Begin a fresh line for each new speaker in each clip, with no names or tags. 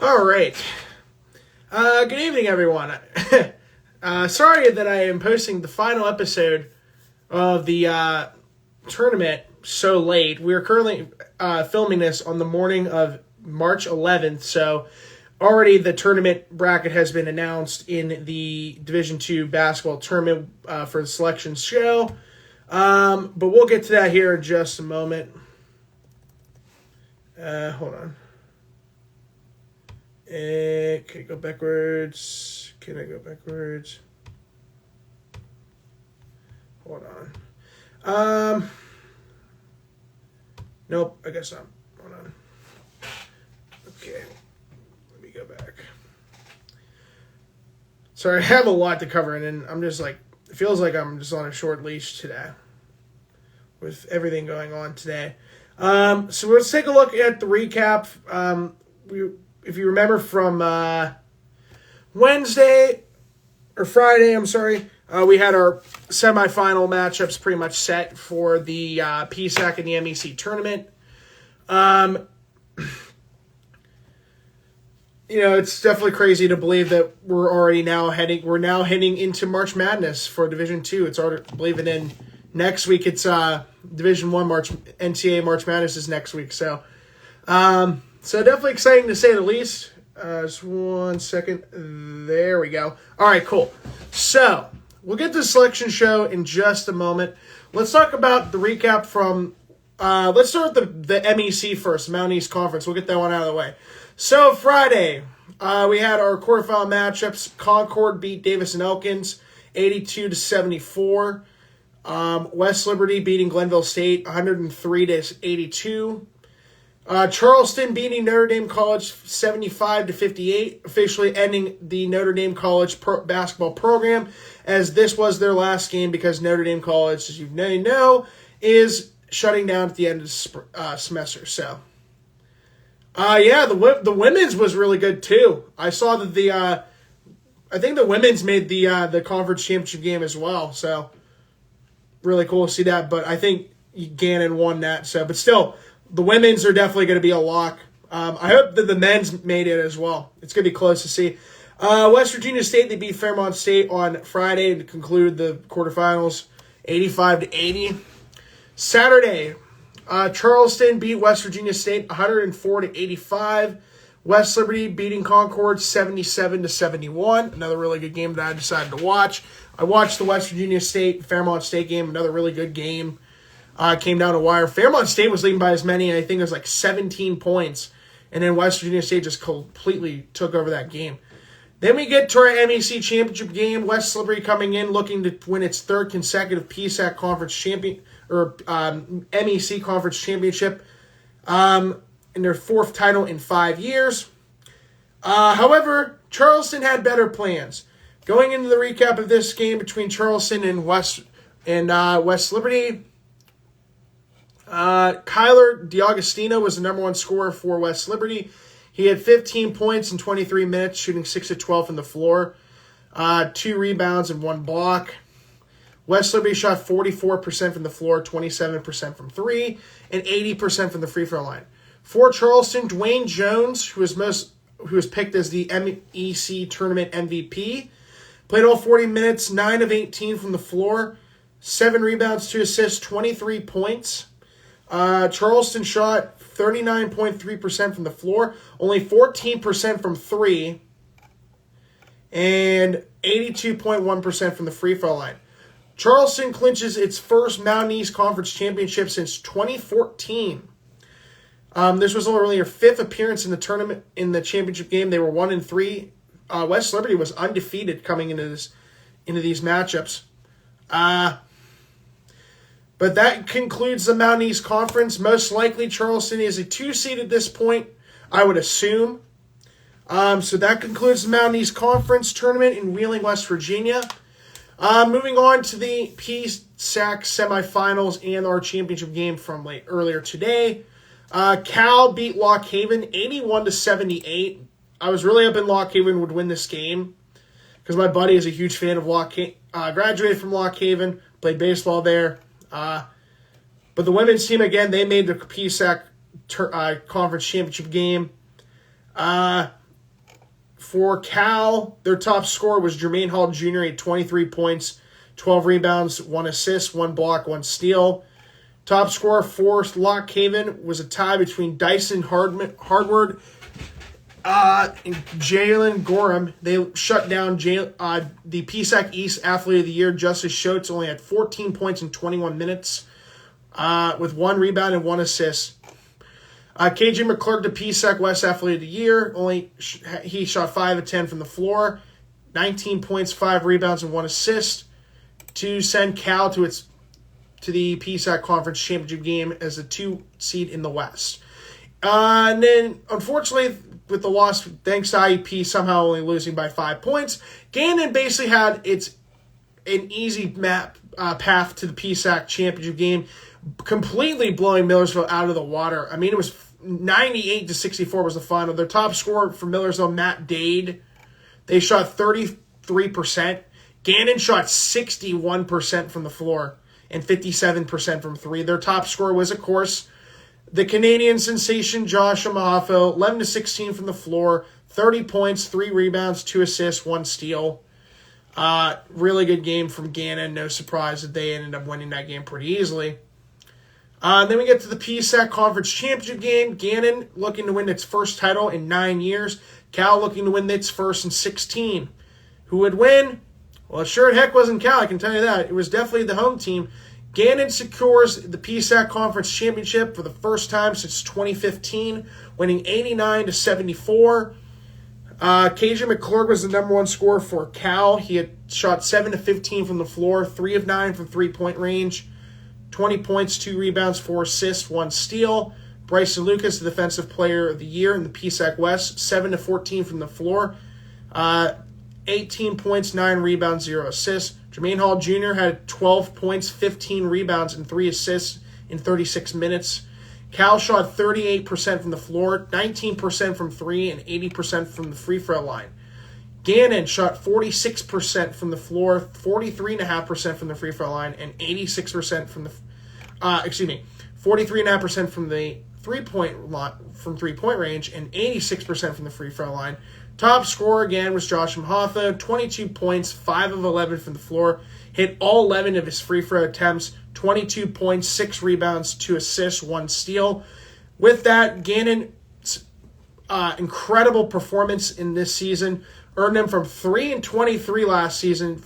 All right. Good evening, everyone. Sorry that I am posting the final episode of the tournament so late. We're currently filming this on the morning of March 11th, so already the tournament bracket has been announced in the Division II basketball tournament for the selection show. But we'll get to that here in just a moment. Hold on. Can I go backwards? Hold on. Nope, I guess not. Hold on. Okay, let me go back. Sorry, I have a lot to cover, and I'm just like, it feels like I'm just on a short leash today with everything going on today. So let's take a look at the recap. If you remember from Friday, we had our semifinal matchups pretty much set for the PSAC and the MEC tournament. It's definitely crazy to believe that we're now heading into March Madness for Division II. It's already, I believe, and then next week it's Division I NCAA March Madness is next week. So definitely exciting to say the least. Just 1 second. There we go. All right, cool. So we'll get to the selection show in just a moment. Let's talk about the recap from. Let's start with the MEC first, Mountain East Conference. We'll get that one out of the way. So Friday, we had our quarterfinal matchups. Concord beat Davis and Elkins 82-74. West Liberty beating Glenville State 103-82. Charleston beating Notre Dame College 75-58, officially ending the Notre Dame College basketball program, as this was their last game because Notre Dame College, as you know, is shutting down at the end of the semester. So, the women's was really good too. I saw that I think the women's made the conference championship game as well. So, really cool to see that. But I think Gannon won that. So, but still. The women's are definitely going to be a lock. I hope that the men's made it as well. It's going to be close to see. West Virginia State, they beat Fairmont State on Friday to conclude the quarterfinals, 85-80. Saturday, Charleston beat West Virginia State 104-85. West Liberty beating Concord 77-71. Another really good game that I decided to watch. I watched the West Virginia State Fairmont State game. Another really good game. Came down to wire. Fairmont State was leading by as many, I think it was like 17 points. And then West Virginia State just completely took over that game. Then we get to our MEC championship game. West Liberty coming in looking to win its third consecutive PSAC conference MEC conference championship. In their fourth title in 5 years. However, Charleston had better plans. Going into the recap of this game between Charleston and West Liberty, Kyler DiAugustino was the number one scorer for West Liberty. He had 15 points in 23 minutes, shooting 6 of 12 from the floor, 2 rebounds and 1 block. West Liberty shot 44% from the floor, 27% from 3, and 80% from the free throw line. For Charleston, Dwayne Jones, who was picked as the MEC tournament MVP, played all 40 minutes, 9 of 18 from the floor, 7 rebounds, 2 assists, 23 points. Charleston shot 39.3% from the floor, only 14% from 3, and 82.1% from the free throw line. Charleston clinches its first Mountain East Conference championship since 2014. This was only their 5th appearance in the tournament in the championship game. They were 1-3. West Liberty was undefeated coming into these matchups. But that concludes the Mountain East Conference. Most likely, Charleston is a 2 seed at this point, I would assume. So that concludes the Mountain East Conference tournament in Wheeling, West Virginia. Moving on to the PSAC semifinals and our championship game from earlier today. Cal beat Lock Haven 81-78. I was really hoping Lock Haven would win this game because my buddy is a huge fan of Lock Haven. Graduated from Lock Haven, played baseball there. But the women's team, again, they made the PSAC conference championship game. For Cal, their top scorer was Jermaine Hall Jr. at 23 points, 12 rebounds, 1 assist, 1 block, 1 steal. Top scorer for Lock Haven was a tie between Dyson Hardward and Jalen Gorham. They shut down the PSAC East Athlete of the Year. Justice Schultz only had 14 points in 21 minutes with 1 rebound and 1 assist. KJ McClurg, the PSAC West Athlete of the Year, he shot 5 of 10 from the floor, 19 points, 5 rebounds, and 1 assist to send Cal to the PSAC Conference Championship game as a 2 seed in the West. And then, unfortunately, with the loss, thanks to IEP somehow only losing by 5 points, Gannon basically had an easy path to the PSAC Championship game, completely blowing Millersville out of the water. I mean, it was 98-64 was the final. Their top scorer for Millersville, Matt Dade, they shot 33%. Gannon shot 61% from the floor and 57% from 3. Their top scorer was, of course, the Canadian sensation Josh Amahafo, 11-16 from the floor, 30 points, 3 rebounds, 2 assists, 1 steal. Really good game from Gannon. No surprise that they ended up winning that game pretty easily. Then we get to the PSAC Conference Championship game. Gannon looking to win its first title in 9 years. Cal looking to win its first in 16. Who would win? Well, it sure heck wasn't Cal, I can tell you that. It was definitely the home team. Gannon secures the PSAC Conference Championship for the first time since 2015, winning 89-74. KJ McClurg was the number 1 scorer for Cal. He had shot 7 of 15 from the floor, 3 of 9 from three-point range, 20 points, 2 rebounds, 4 assists, 1 steal. Bryson Lucas, the Defensive Player of the Year in the PSAC West, 7 of 14 from the floor, 18 points, 9 rebounds, 0 assists. Jermaine Hall Jr. had 12 points, 15 rebounds, and 3 assists in 36 minutes. Cal shot 38% from the floor, 19% from 3, and 80% from the free throw line. Gannon shot 46% from the floor, 43.5% from the free throw line, and 86% from the 43.5% from the three-point range, and 86% from the free throw line. Top scorer again was Josh Mhatha, 22 points, 5 of 11 from the floor, hit all 11 of his free throw attempts, 22 points, 6 rebounds, 2 assists, 1 steal. With that, Gannon's incredible performance in this season earned him from 3-23 last season,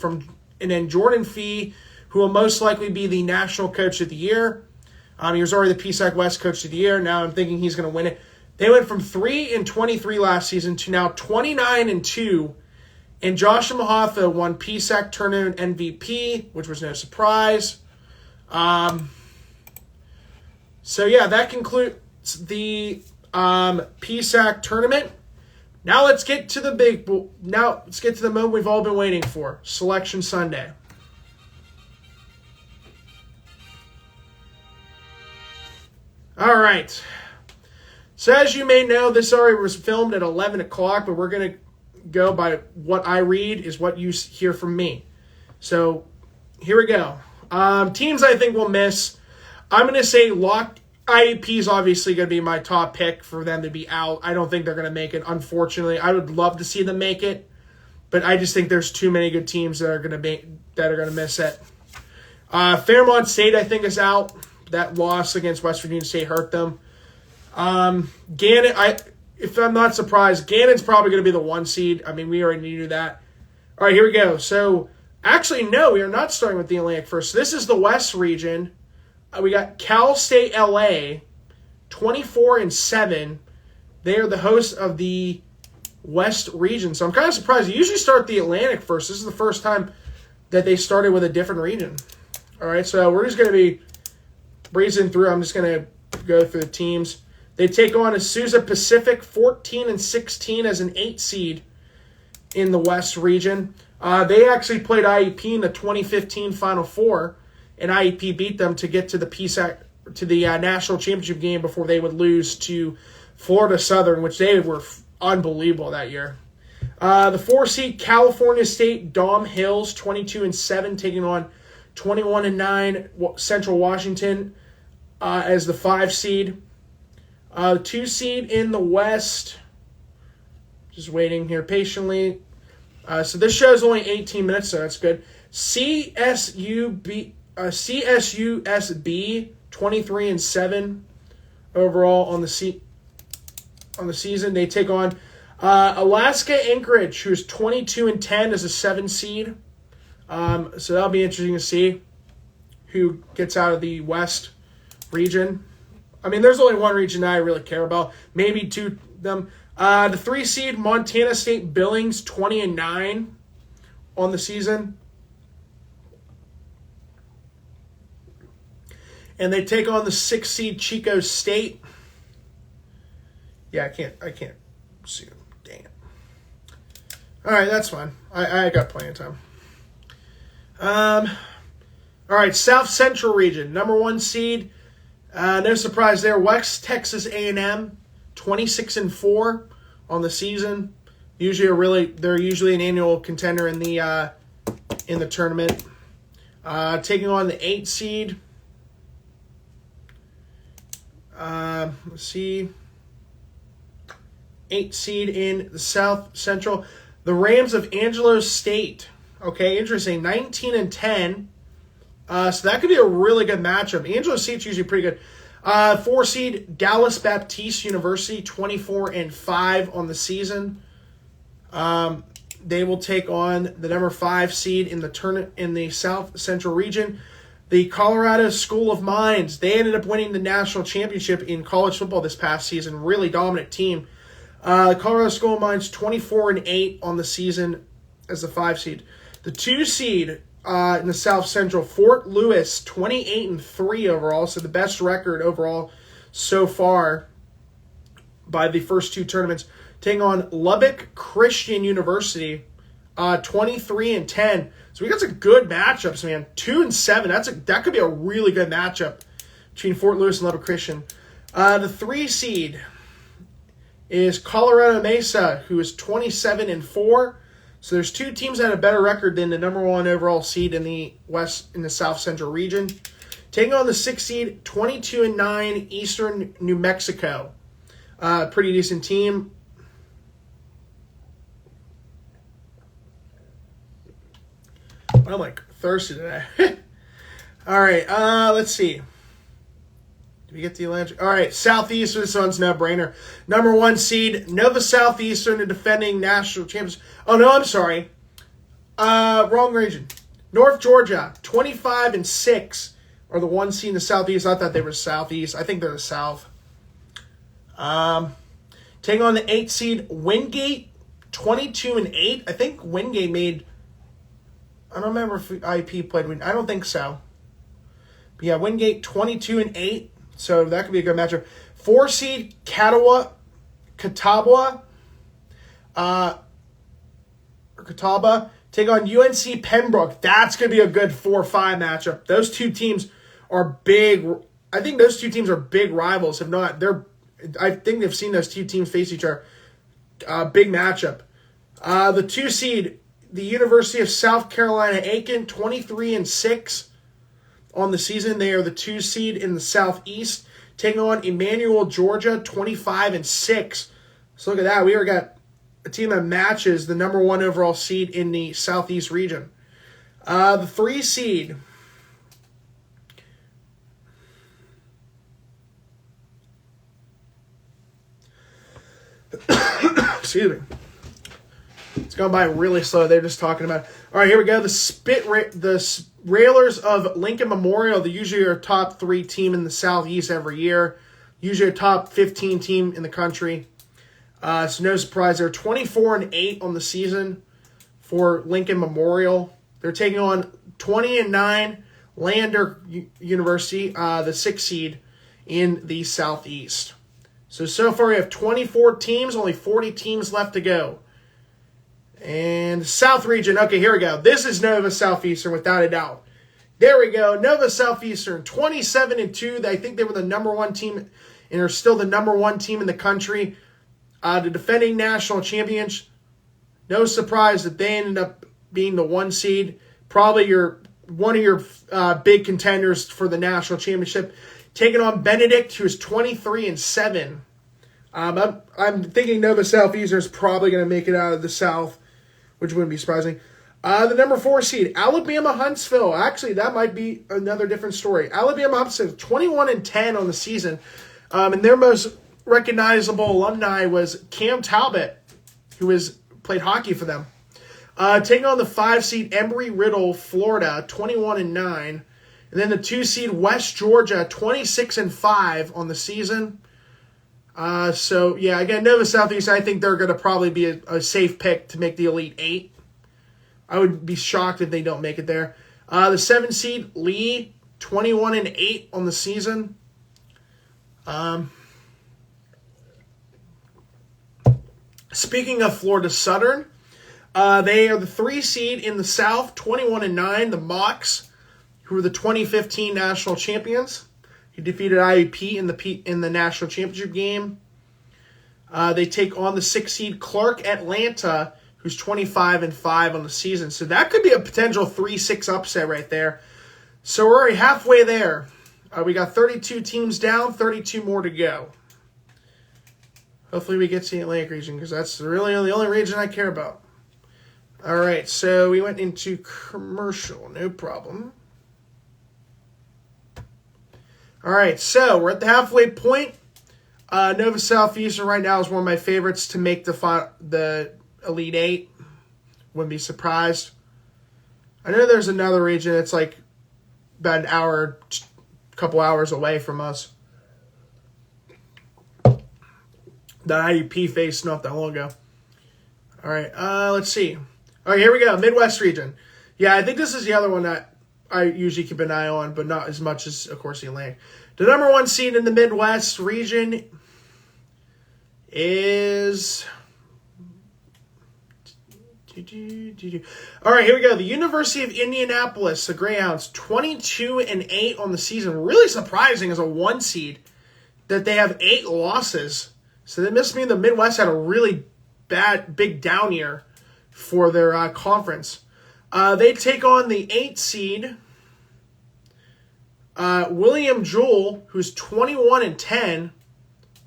and then Jordan Fee, who will most likely be the National Coach of the Year. He was already the PSAC West Coach of the Year. Now I'm thinking he's going to win it. They went from 3-23 last season to now 29-2, and Josh Mhatha won PSAC Tournament MVP, which was no surprise. So yeah, that concludes the PSAC tournament. Now let's get to the moment we've all been waiting for: Selection Sunday. All right. So as you may know, this already was filmed at 11 o'clock, but we're going to go by what I read is what you hear from me. So here we go. Teams I think will miss. I'm going to say Lock IEP is obviously going to be my top pick for them to be out. I don't think they're going to make it, unfortunately. I would love to see them make it, but I just think there's too many good teams that are going to miss it. Fairmont State, I think, is out. That loss against West Virginia State hurt them. Gannon, if I'm not surprised, Gannon's probably going to be the 1 seed. I mean, we already knew that. All right, here we go. So, actually, no, we are not starting with the Atlantic first. So this is the West region. We got Cal State LA, 24-7. They are the hosts of the West region. So I'm kind of surprised. They usually start the Atlantic first. This is the first time that they started with a different region. All right, so we're just going to be breezing through. I'm just going to go through the teams. They take on Azusa Pacific, 14-16 as an 8 seed in the West region. They actually played IEP in the 2015 Final Four, and IEP beat them to get to the PSAC, to the national championship game before they would lose to Florida Southern, which they were unbelievable that year. The 4 seed California State Dom Hills, 22-7, taking on 21-9 Central Washington as the 5 seed. 2 seed in the West, Just waiting here patiently. So this show is only 18 minutes, so that's good. CSUSB 23-7 overall on the season. They take on Alaska Anchorage, who's 22-10 as a 7 seed. So that'll be interesting to see who gets out of the West region. I mean, there's only one region that I really care about. Maybe two of them. The 3 seed Montana State Billings, 20-9 on the season. And they take on the 6 seed Chico State. Yeah, I can't see them. Dang it. All right, that's fine. I got plenty of time. All right, South Central region, number 1 seed. No surprise there. West Texas A&M, 26-4 on the season. They're usually an annual contender in the tournament. Taking on the 8 seed. Let's see. 8 seed in the South Central. The Rams of Angelo State. Okay, interesting. 19-10. So that could be a really good matchup. Angelo State's usually pretty good. 4 seed Dallas Baptiste University, 24-5 on the season. They will take on the number 5 seed in the South Central region, the Colorado School of Mines. They ended up winning the national championship in college football this past season. Really dominant team. Colorado School of Mines, 24-8 on the season as the 5 seed. The 2 seed in the South Central, Fort Lewis, 28-3 overall, so the best record overall so far by the first 2 tournaments. Taking on Lubbock Christian University, 23-10. So we got some good matchups, man. 2-7. That could be a really good matchup between Fort Lewis and Lubbock Christian. The 3 seed is Colorado Mesa, who is 27-4. So there's 2 teams that have a better record than the number 1 overall seed in the South Central region. Taking on the 6 seed, 22-9 Eastern New Mexico. Pretty decent team. I'm like thirsty today. All right, let's see. Did we get the Atlantic? All right, Southeastern, this one's no-brainer. Number 1 seed, Nova Southeastern, the defending national champions. Oh, no, I'm sorry. Wrong region. North Georgia, 25-6, are the 1 seed in the Southeast. I thought they were Southeast. I think they're the South. Taking on the 8 seed, Wingate, 22-8. I think Wingate made... I don't remember if IP played Wingate. I don't think so. But yeah, Wingate, 22-8. So that could be a good matchup. 4 seed Catawba, take on UNC Pembroke. That's going to be a good 4-5 matchup. Those 2 teams are big. I think those 2 teams are big rivals. If not, I think they've seen those 2 teams face each other. Big matchup. The 2 seed, the University of South Carolina Aiken, 23-6 on the season. They are the 2 seed in the Southeast, taking on Emmanuel, Georgia, 25-6. So look at that. We already got a team that matches the number 1 overall seed in the Southeast region. The 3 seed. Excuse me. It's going by really slow. They're just talking about it. All right, here we go. The Railers of Lincoln Memorial, they usually are a top 3 team in the Southeast every year. Usually a top 15 team in the country. So no surprise. They're 24-8 on the season for Lincoln Memorial. They're taking on 20-9 Lander University, the 6 seed in the Southeast. So far we have 24 teams, only 40 teams left to go. And South region, okay, here we go. This is Nova Southeastern without a doubt. There we go. Nova Southeastern, 27-2. I think they were the number 1 team and are still the number 1 team in the country. The defending national champions. No surprise that they ended up being the 1 seed. Probably one of your big contenders for the national championship. Taking on Benedict, who is 23-7. I'm thinking Nova Southeastern is probably going to make it out of the South, which wouldn't be surprising. The number 4 seed, Alabama Huntsville. Actually, that might be another different story. Alabama Huntsville, 21-10 on the season. And their most recognizable alumni was Cam Talbot, who played hockey for them. Taking on the 5 seed, Embry-Riddle, Florida, 21-9. And then the 2 seed, West Georgia, 26-5 on the season. So, yeah, again, Nova Southeast, I think they're going to probably be a safe pick to make the Elite 8. I would be shocked if they don't make it there. The 7 seed, Lee, 21-8 on the season. Speaking of Florida Southern, they are the 3 seed in the South, 21-9. The Mocs, who were the 2015 national champions. He defeated IUP in the national championship game. They take on the 6 seed Clark Atlanta, who's 25-5 on the season. So that could be a potential 3-6 upset right there. So we're already halfway there. We got 32 teams down, 32 more to go. Hopefully we get to the Atlantic region, because that's really the only region I care about. All right, so we went into commercial, no problem. All right, so we're at the halfway point. Nova Southeastern right now is one of my favorites to make the Elite 8. Wouldn't be surprised. I know there's another region that's like about an hour, couple hours away from us that IUP faced not that long ago. All right, let's see. All right, here we go. Midwest region. Yeah, I think this is the other one that I usually keep an eye on, but not as much as, of course, the Atlantic. The number 1 seed in the Midwest region is... All right, here we go. The University of Indianapolis, the Greyhounds, 22-8 on the season. Really surprising as a 1 seed that they have 8 losses. So that must mean the Midwest had a really big down year for their conference. They take on the 8 seed, William Jewell, who's 21-10.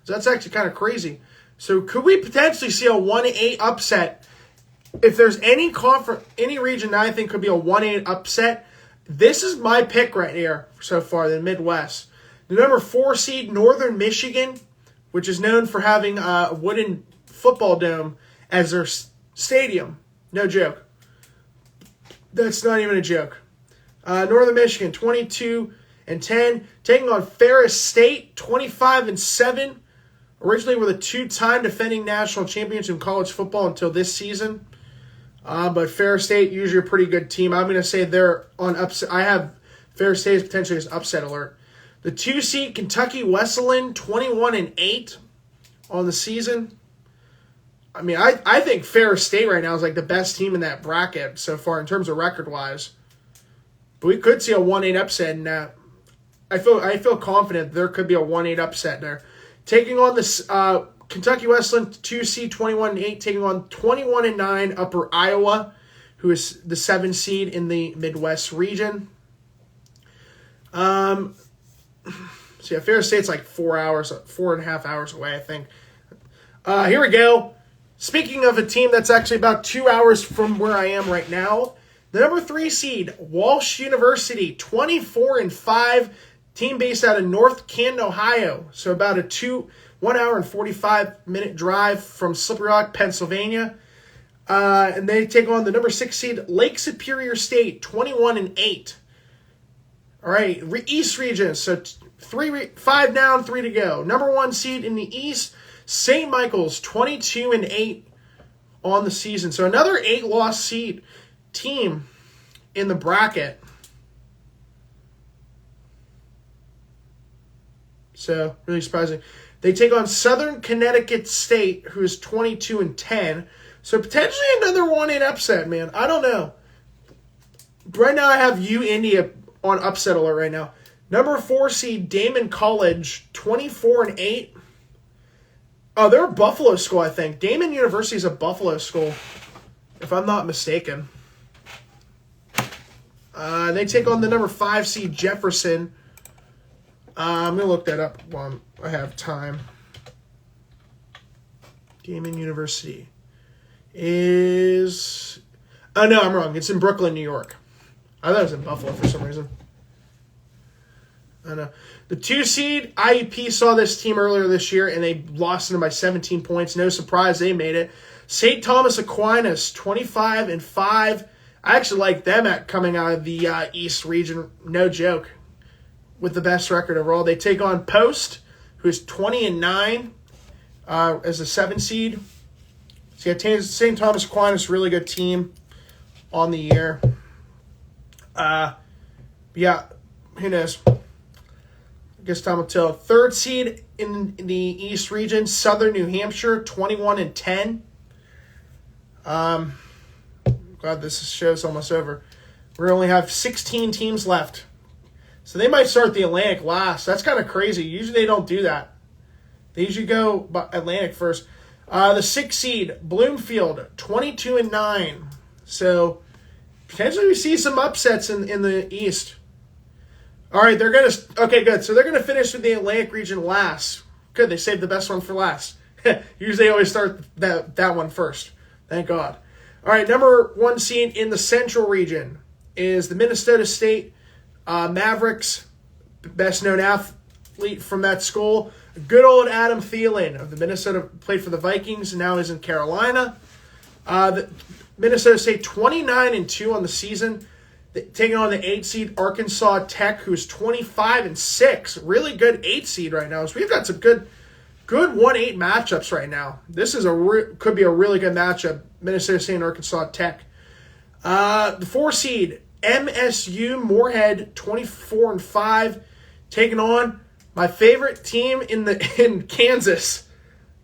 So that's actually kind of crazy. So could we potentially see a 1-8 upset? If there's any region that I think could be a 1-8 upset, this is my pick right here so far, the Midwest. The number 4 seed, Northern Michigan, which is known for having a wooden football dome as their stadium. No joke. That's not even a joke. Northern Michigan, 22-10, taking on Ferris State, 25-7. Originally were the 2-time defending national champions in college football until this season. But Ferris State, usually a pretty good team. I'm going to say they're on upset. I have Ferris State as potentially as upset alert. The 2 seed Kentucky Wesleyan, 21-8 on the season. I mean, I think Ferris State right now is like the best team in that bracket so far in terms of record-wise. But we could see a 1-8 upset in that. I feel confident there could be a 1-8 upset there. Taking on this Kentucky Wesleyan, 2 seed, 21-8, taking on 21-9 Upper Iowa, who is the 7 seed in the Midwest region. So yeah, Ferris State's like 4.5 hours away, I think. Here we go. Speaking of a team that's actually about 2 hours from where I am right now, the number 3 seed, Walsh University, 24-5, team based out of North Canton, Ohio. So about a 1 hour and 45-minute drive from Slippery Rock, Pennsylvania. And they take on the number 6 seed, Lake Superior State, 21-8. All right, East region, so 5 down, 3 to go. Number 1 seed in the East, St. Michael's, 22-8 on the season. So another 8-loss seed team in the bracket. So really surprising. They take on Southern Connecticut State, who is 22-10. So potentially another 1-8 upset, man. I don't know. Right now I have India on upset alert right now. Number 4 seed, Damon College, 24-8. Oh, they're a Buffalo school, I think. Damon University is a Buffalo school, if I'm not mistaken. They take on the number 5 seed, Jefferson. I'm going to look that up while I have time. Damon University is... Oh, no, I'm wrong. It's in Brooklyn, New York. I thought it was in Buffalo for some reason. I know. The 2 seed, IUP, saw this team earlier this year, and they lost them by 17 points. No surprise they made it. St. Thomas Aquinas, 25-5. I actually like them coming out of the East region. No joke. With the best record overall. They take on Post, who's 20-9 as a 7 seed. So yeah, St. Thomas Aquinas, really good team on the year. Yeah, who knows? I guess time will tell. 3rd seed in the East region, Southern New Hampshire, 21-10. God, this show's almost over. We only have 16 teams left. So they might start the Atlantic last. That's kind of crazy. Usually they don't do that. They usually go Atlantic first. The 6th seed, Bloomfield, 22-9. So potentially we see some upsets in the East. All right, they're going to... Okay, good. So they're going to finish with the Atlantic region last. Good, they saved the best one for last. Usually they always start that one first. Thank God. All right, number 1 seed in the Central region is the Minnesota State Mavericks, best known athlete from that school. Good old Adam Thielen of the Minnesota, played for the Vikings, and now is in Carolina. The Minnesota State 29-2 on the season, taking on the 8 seed Arkansas Tech, who's 25-6. Really good 8 seed right now. So we've got some good 1-8 matchups right now. This is could be a really good matchup. Minnesota State and Arkansas Tech. The 4 seed MSU Moorhead, 24-5, taking on my favorite team in Kansas.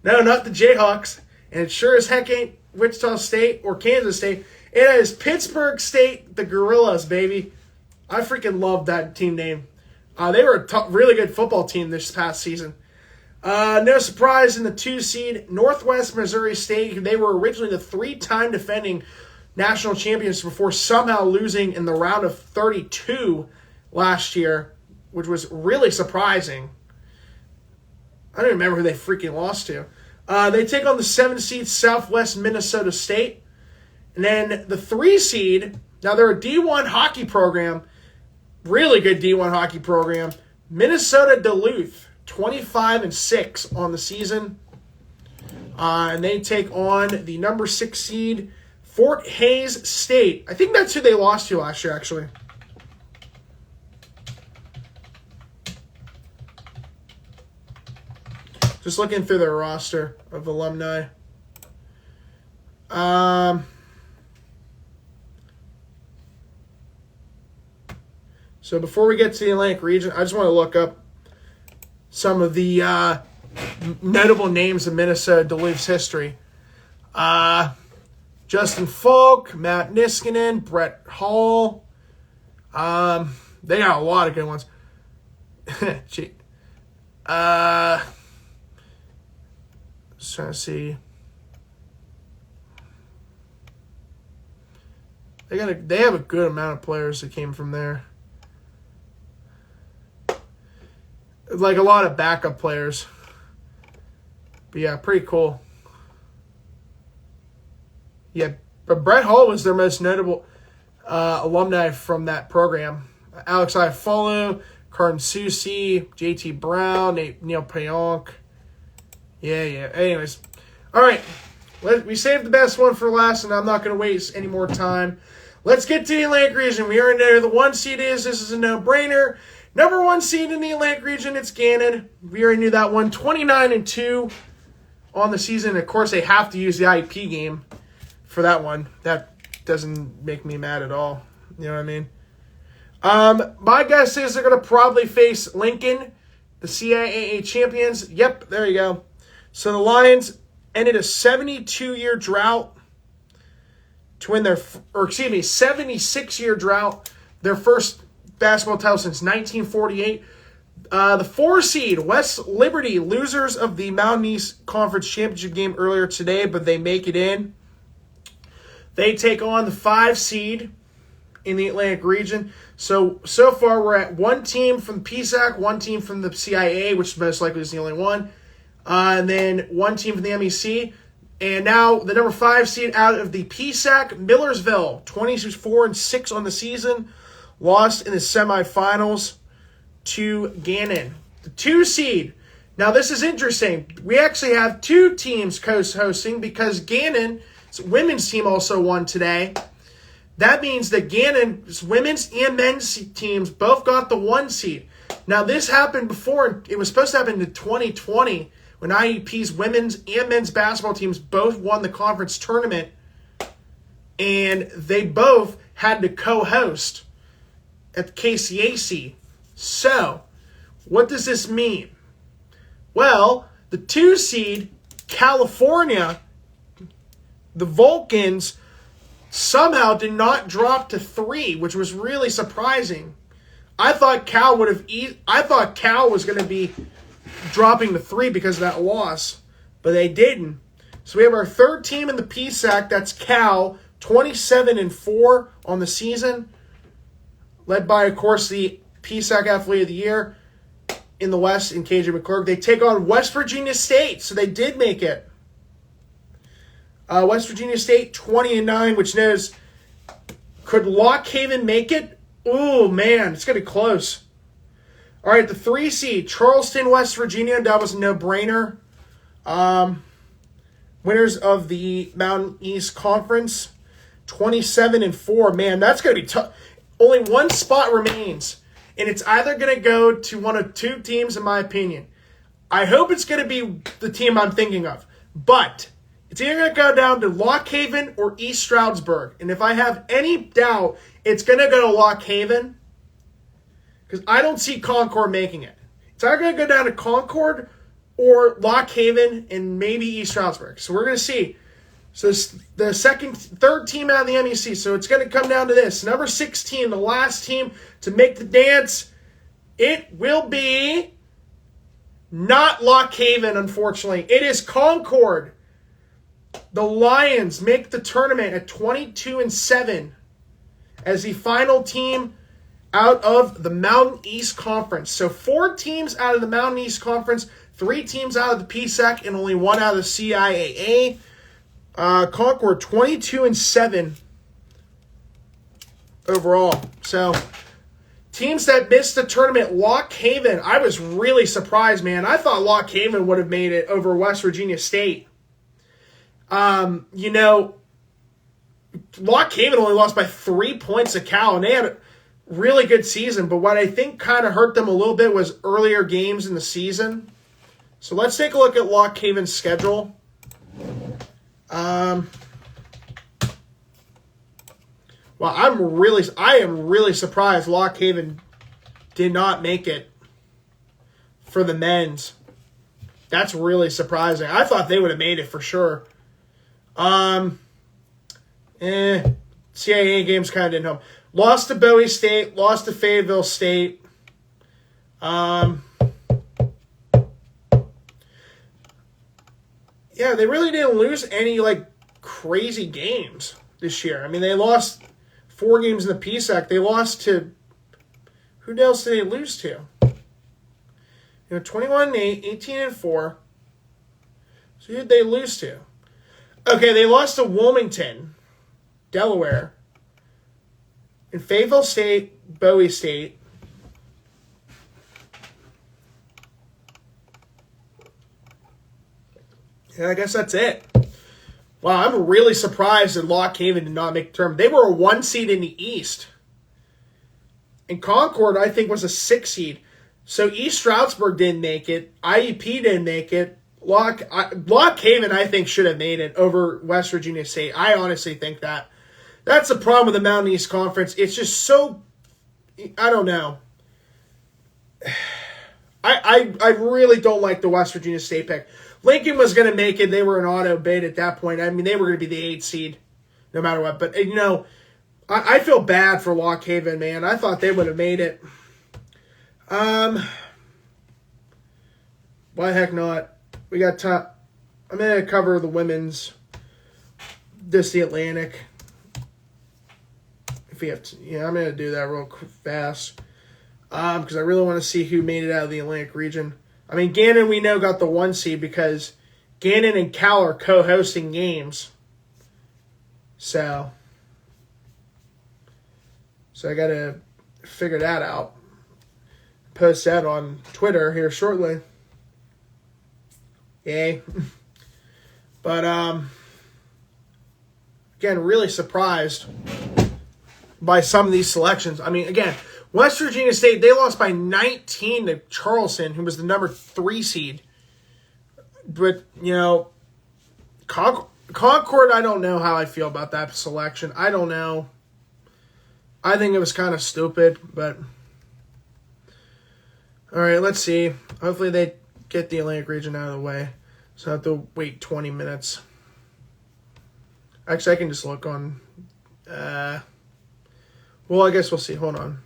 No, not the Jayhawks. And it sure as heck ain't Wichita State or Kansas State. It is Pittsburgh State, the Gorillas, baby. I freaking love that team name. They were a really good football team this past season. No surprise in the 2 seed, Northwest Missouri State. They were originally the 3-time defending national champions before somehow losing in the round of 32 last year, which was really surprising. I don't remember who they freaking lost to. They take on the 7 seed Southwest Minnesota State. And then the 3 seed, now they're a D1 hockey program, really good D1 hockey program, Minnesota Duluth, 25-6 on the season. And they take on the number 6 seed Fort Hays State. I think that's who they lost to last year, actually. Just looking through their roster of alumni. So before we get to the Atlantic region, I just want to look up some of the notable names of Minnesota Duluth's history. Justin Falk, Matt Niskanen, Brett Hall. They got a lot of good ones. Just trying to see. They have a good amount of players that came from there. Like a lot of backup players. But yeah, pretty cool. Yeah, but Brett Hall was their most notable alumni from that program. Alex Iafolu, Carden Susi, JT Brown, Neil Pionk. Yeah. Anyways. All right. We saved the best one for last, and I'm not going to waste any more time. Let's get to the Atlantic region. We already know who the 1 seed is. This is a no-brainer. Number 1 seed in the Atlantic region, it's Gannon. We already knew that one. 29-2 on the season. Of course, they have to use the IEP game for that one. That doesn't make me mad at all. You know what I mean? My guess is they're going to probably face Lincoln, the CIAA champions. Yep, there you go. So the Lions ended a 72-year drought to win 76-year drought, their first basketball title since 1948. The 4 seed, West Liberty, losers of the Mountain East Conference Championship game earlier today, but they make it in. They take on the 5 seed in the Atlantic region. So far we're at 1 team from the PSAC, 1 team from the CIA, which most likely is the only one, and then 1 team from the MEC. And now the number 5 seed out of the PSAC, Millersville, 24-6 on the season, lost in the semifinals to Gannon. The 2 seed. Now this is interesting. We actually have 2 teams co-hosting because Gannon's women's team also won today. That means that Gannon's women's and men's teams both got the 1 seed. Now this happened before. It was supposed to happen in 2020 when IEP's women's and men's basketball teams both won the conference tournament, and they both had to co-host at the KCAC. So, what does this mean? Well, the 2 seed, California, the Vulcans, somehow did not drop to 3, which was really surprising. I thought Cal was going to be dropping to 3 because of that loss, but they didn't. So we have our 3rd team in the PSAC. That's Cal, 27-4 on the season, led by, of course, the PSAC Athlete of the Year in the West in KJ McClurg. They take on West Virginia State, so they did make it. West Virginia State, 20-9, which knows, could Lock Haven make it? Oh, man, it's going to be close. All right, the 3 seed, Charleston, West Virginia. That was a no-brainer. Winners of the Mountain East Conference, 27-4. Man, that's going to be tough. Only 1 spot remains, and it's either going to go to one of 2 teams, in my opinion. I hope it's going to be the team I'm thinking of, but it's either going to go down to Lock Haven or East Stroudsburg. And if I have any doubt, it's going to go to Lock Haven because I don't see Concord making it. It's either going to go down to Concord or Lock Haven and maybe East Stroudsburg. So we're going to see. So the 3rd team out of the MEC. So it's going to come down to this. Number 16, the last team to make the dance. It will be not Lock Haven, unfortunately. It is Concord. The Lions make the tournament at 22-7 as the final team out of the Mountain East Conference. So 4 teams out of the Mountain East Conference, 3 teams out of the PSAC, and only 1 out of the CIAA. Concord 22-7 overall. So teams that missed the tournament, Lock Haven. I was really surprised, man. I thought Lock Haven would have made it over West Virginia State. Lock Haven only lost by 3 points to Cal, and they had a really good season. But what I think kind of hurt them a little bit was earlier games in the season. So let's take a look at Lock Haven's schedule. Well, I am really surprised Lock Haven did not make it for the men's. That's really surprising. I thought they would have made it for sure. CIAA games kind of didn't help. Lost to Bowie State, lost to Fayetteville State. Yeah, they really didn't lose any crazy games this year. I mean, they lost 4 games in the PSAC. They lost to, who else did they lose to? 21-8, 18-4. So who did they lose to? Okay, they lost to Wilmington, Delaware, and Fayetteville State, Bowie State. Yeah, I guess that's it. Wow, I'm really surprised that Lock Haven did not make the tournament. They were a 1 seed in the East. And Concord, I think, was a 6 seed. So East Stroudsburg didn't make it. IEP didn't make it. Lock Haven, I think, should have made it over West Virginia State. I honestly think that. That's the problem with the Mountain East Conference. It's just so, I don't know. I really don't like the West Virginia State pick. Lincoln was going to make it. They were an auto bid at that point. I mean, they were going to be the 8th seed no matter what. But, I feel bad for Lock Haven, man. I thought they would have made it. Why the heck not? We got time. I'm going to cover the women's, the Atlantic. If we have to, I'm going to do that real fast. Because I really want to see who made it out of the Atlantic region. I mean, Gannon, we know, got the 1 seed because Gannon and Cal are co-hosting games. So I got to figure that out. Post that on Twitter here shortly. Yay. But, again, really surprised by some of these selections. I mean, again, West Virginia State, they lost by 19 to Charleston, who was the number 3 seed. But, you know, Concord, I don't know how I feel about that selection. I don't know. I think it was kind of stupid, but... All right, let's see. Hopefully they get the Atlantic region out of the way, so I have to wait 20 minutes. Actually, I can just look on... well, I guess we'll see. Hold on.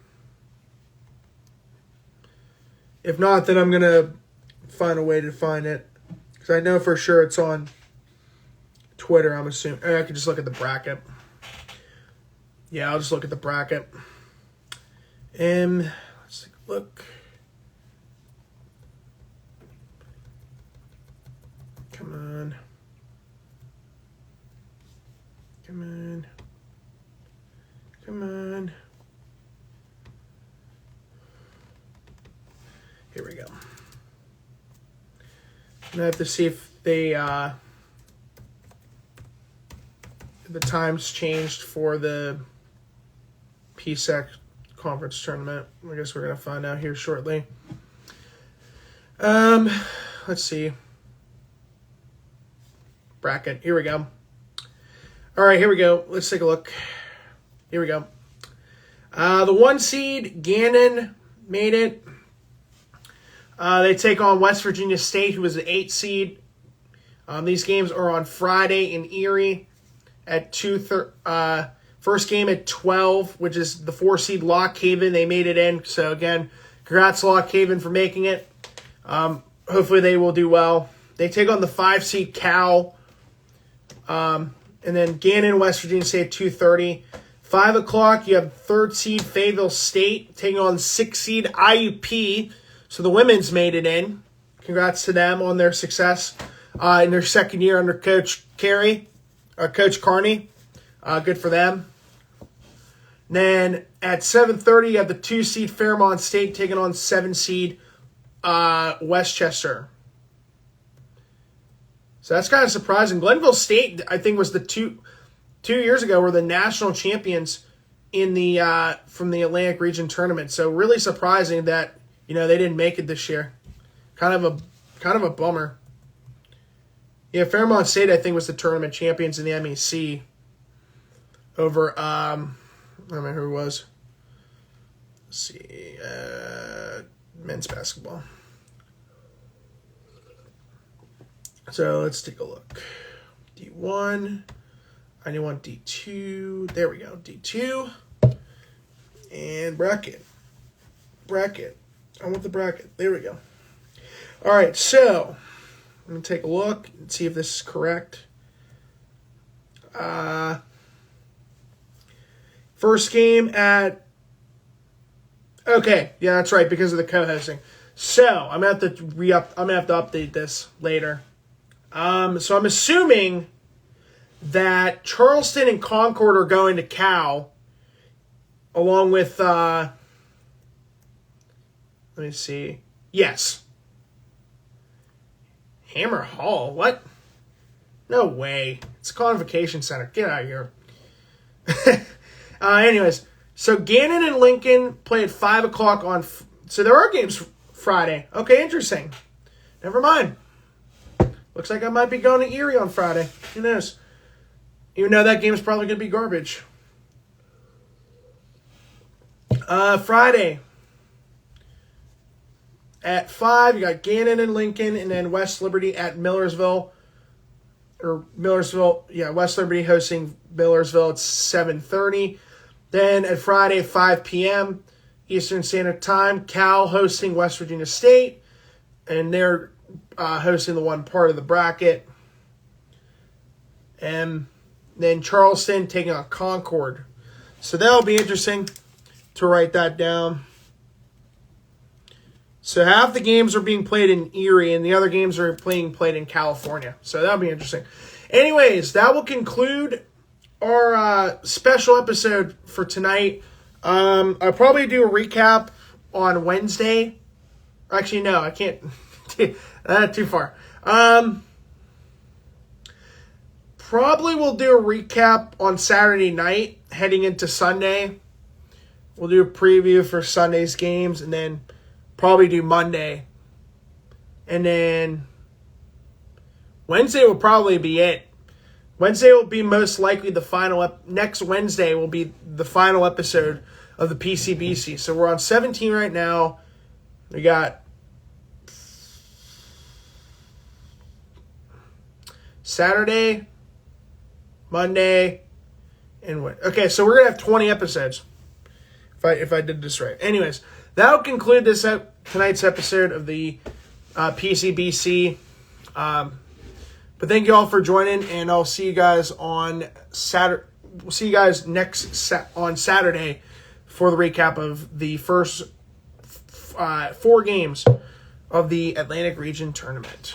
If not, then I'm going to find a way to find it. Because I know for sure it's on Twitter, I'm assuming. I can just look at the bracket. Yeah, I'll just look at the bracket. Let's take a look. Come on. Come on. Come on. Here we go. And I have to see if they the times changed for the PSAC conference tournament. I guess we're gonna find out here shortly. Let's see. Bracket. Here we go. All right, here we go. Let's take a look. Here we go. The 1 seed, Gannon, made it. They take on West Virginia State, who was the 8 seed. These games are on Friday in Erie at 2:30. First game at 12, which is the 4 seed Lock Haven. They made it in. So, again, congrats Lock Haven for making it. Hopefully they will do well. They take on the 5 seed Cal. And then Gannon, West Virginia State, 2:30. 5 o'clock, you have 3rd seed Fayetteville State taking on 6 seed IUP. So the women's made it in. Congrats to them on their success in their second year under Coach Carney. Good for them. And then at 7:30, you have the 2 seed Fairmont State taking on 7 seed Westchester. So that's kind of surprising. Glenville State, I think, was the two years ago were the national champions in the from the Atlantic Region tournament. So really surprising that they didn't make it this year. Kind of a bummer. Yeah, Fairmont State, I think, was the tournament champions in the MEC over I don't remember who it was. Let's see, men's basketball. So let's take a look. D1. I want D2. There we go. D2. And bracket. I want the bracket. There we go. All right, so I'm going to take a look and see if this is correct. First game at... Okay, yeah, that's right, because of the co-hosting. So I'm going to have to update this later. So I'm assuming that Charleston and Concord are going to Cal, along with, let me see. Yes. Hammer Hall? What? No way. It's a Convocation Center. Get out of here. Anyways, so Gannon and Lincoln play at 5 o'clock on... So there are games Friday. Okay, interesting. Never mind. Looks like I might be going to Erie on Friday. Who knows? Even though that game is probably going to be garbage. Friday. At 5, you got Gannon and Lincoln, and then West Liberty at Millersville. West Liberty hosting Millersville at 7:30. Then at Friday at 5 p.m. Eastern Standard Time, Cal hosting West Virginia State, and they're hosting the one part of the bracket. And then Charleston taking on Concord. So that'll be interesting to write that down. So half the games are being played in Erie, and the other games are being played in California. So that'll be interesting. Anyways, that will conclude our special episode for tonight. I'll probably do a recap on Wednesday. Actually, no, I can't. Too far. Probably we'll do a recap on Saturday night heading into Sunday. We'll do a preview for Sunday's games, and then probably do Monday. And then Wednesday will probably be it. Wednesday will be most likely the final. Next Wednesday will be the final episode of the PCBC. So we're on 17 right now. We got Saturday, Monday, and what? Okay, so we're gonna have 20 episodes. If I did this right. Anyways, that'll conclude tonight's episode of the PCBC. But thank you all for joining, and I'll see you guys on Saturday. We'll see you guys on Saturday for the recap of the first 4 games of the Atlantic Region Tournament.